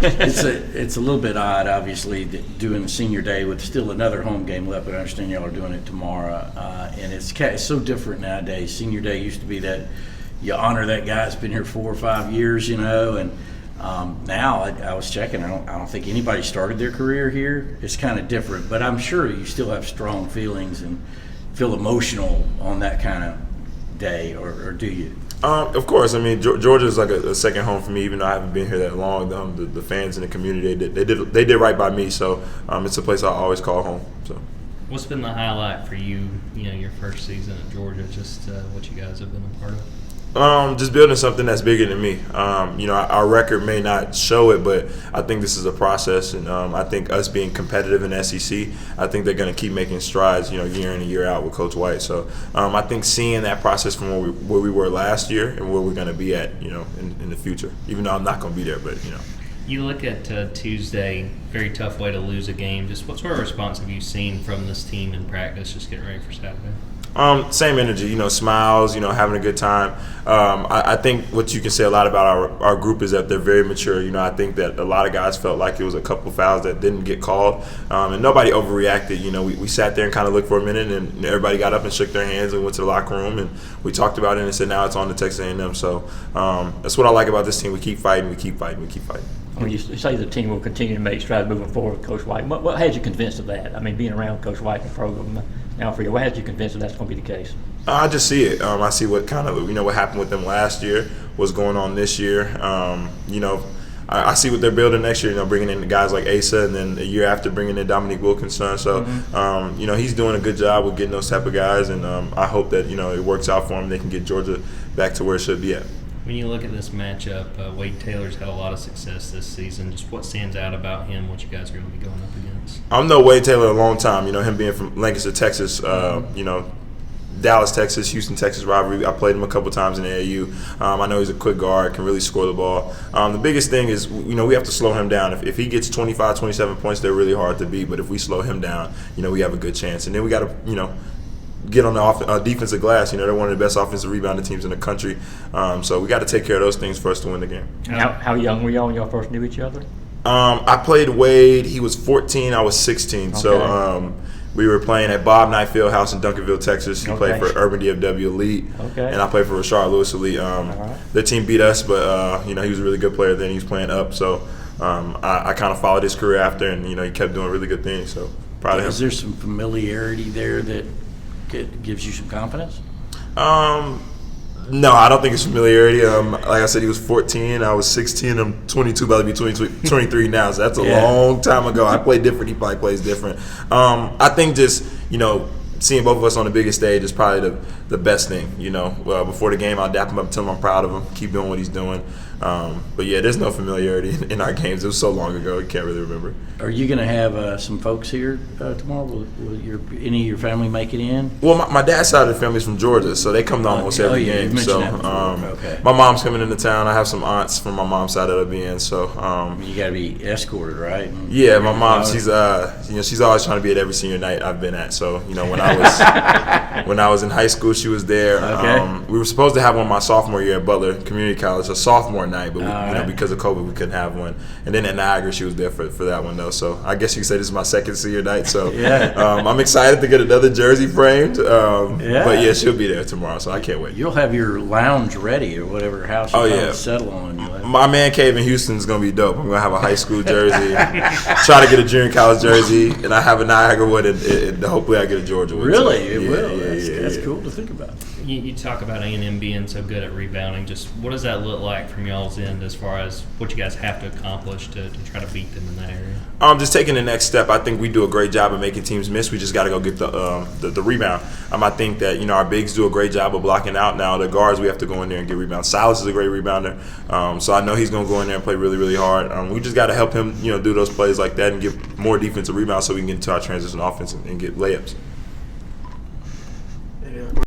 It's a little bit odd, obviously, doing the senior day with still another home game left, but I understand y'all are doing it tomorrow. And it's so different nowadays. Senior day used to be that you honor that guy that's been here 4 or 5 years, and now I was checking. I don't think anybody started their career here. It's kind of different, but I'm sure you still have strong feelings and feel emotional on that kind of day, or do you? Of course. I mean, Georgia is like a second home for me, even though I haven't been here that long. The fans in the community, they did right by me, so it's a place I always call home. So, what's been the highlight for you? Your first season at Georgia, just what you guys have been a part of. Just building something that's bigger than me. Our record may not show it, but I think this is a process, and I think us being competitive in SEC, I think they're going to keep making strides, year in and year out with Coach White. So I think seeing that process from where we were last year and where we're going to be at, in the future, even though I'm not going to be there, but. You look at Tuesday, very tough way to lose a game. Just what sort of response have you seen from this team in practice, just getting ready for Saturday? Same energy, smiles, having a good time. I think what you can say a lot about our group is that they're very mature. I think that a lot of guys felt like it was a couple fouls that didn't get called, and nobody overreacted. We sat there and kind of looked for a minute, and everybody got up and shook their hands and went to the locker room, and we talked about it and said now it's on to Texas A&M. So that's what I like about this team. We keep fighting, we keep fighting, we keep fighting. When you say the team will continue to make strides moving forward with Coach White, what had you convinced of that? I mean, being around Coach White and the program now for you, what had you convinced that that's going to be the case? I just see it. I see what kind of what happened with them last year, what's going on this year. I see what they're building next year. Bringing in guys like Asa, and then a year after bringing in Dominique Wilkinson. So, he's doing a good job with getting those type of guys, and I hope that it works out for him. They can get Georgia back to where it should be at. When you look at this matchup, Wade Taylor's had a lot of success this season. Just what stands out about him, what you guys are going to be going up against? I've known Wade Taylor a long time. Him being from Lancaster, Texas, Dallas, Texas, Houston, Texas rivalry. I played him a couple times in the AAU. I know he's a quick guard, can really score the ball. The biggest thing is, we have to slow him down. If he gets 25, 27 points, they're really hard to beat. But if we slow him down, we have a good chance. And then we got to, get on the defensive glass. They're one of the best offensive rebounding teams in the country. So we got to take care of those things for us to win the game. How young were y'all when y'all first knew each other? I played Wade. He was 14. I was 16. Okay. So we were playing at Bob Knight Fieldhouse in Duncanville, Texas. He played for Urban DFW Elite. Okay. And I played for Rashard Lewis Elite. Their team beat us, but he was a really good player then. He was playing up. So I kind of followed his career after, and he kept doing really good things. So proud of him. Is there some familiarity there that gives you some confidence? No, I don't think it's familiarity. Like I said, he was 14. I was 16. I'm 22, about to be 23 now. So that's a long time ago. I play different. He probably plays different. I think just, seeing both of us on the biggest stage is probably the best thing. Before the game, I'll dap him up, tell him I'm proud of him, keep doing what he's doing. But there's no familiarity in our games. It was so long ago, I can't really remember. Are you going to have some folks here tomorrow? Will any of your family make it in? Well, my dad's side of the family's from Georgia, so they come to almost every game. So my mom's coming into town. I have some aunts from my mom's side that'll be in. So you got to be escorted, right? Yeah, my mom. She's she's always trying to be at every senior night I've been at. So when I was in high school, she was there. Okay. We were supposed to have one my sophomore year at Butler Community College, a sophomore night, but because of COVID, we couldn't have one. And then at Niagara, she was there for that one though. So I guess you could say this is my second senior night. So I'm excited to get another jersey framed. But she'll be there tomorrow, so I can't wait. You'll have your lounge ready or whatever house you settle on. My man cave in Houston is gonna be dope. I'm gonna have a high school jersey, try to get a junior college jersey, and I have a Niagara one, and hopefully I get a Georgia one. Really, it will. That's cool to think about. You talk about A&M being so good at rebounding. Just what does that look like from y'all's end as far as what you guys have to accomplish to try to beat them in that area? Just taking the next step. I think we do a great job of making teams miss. We just got to go get the rebound. I think that our bigs do a great job of blocking out. Now the guards, we have to go in there and get rebounds. Silas is a great rebounder, so I know he's going to go in there and play really, really hard. We just got to help him do those plays like that and get more defensive rebounds so we can get into our transition offense and get layups.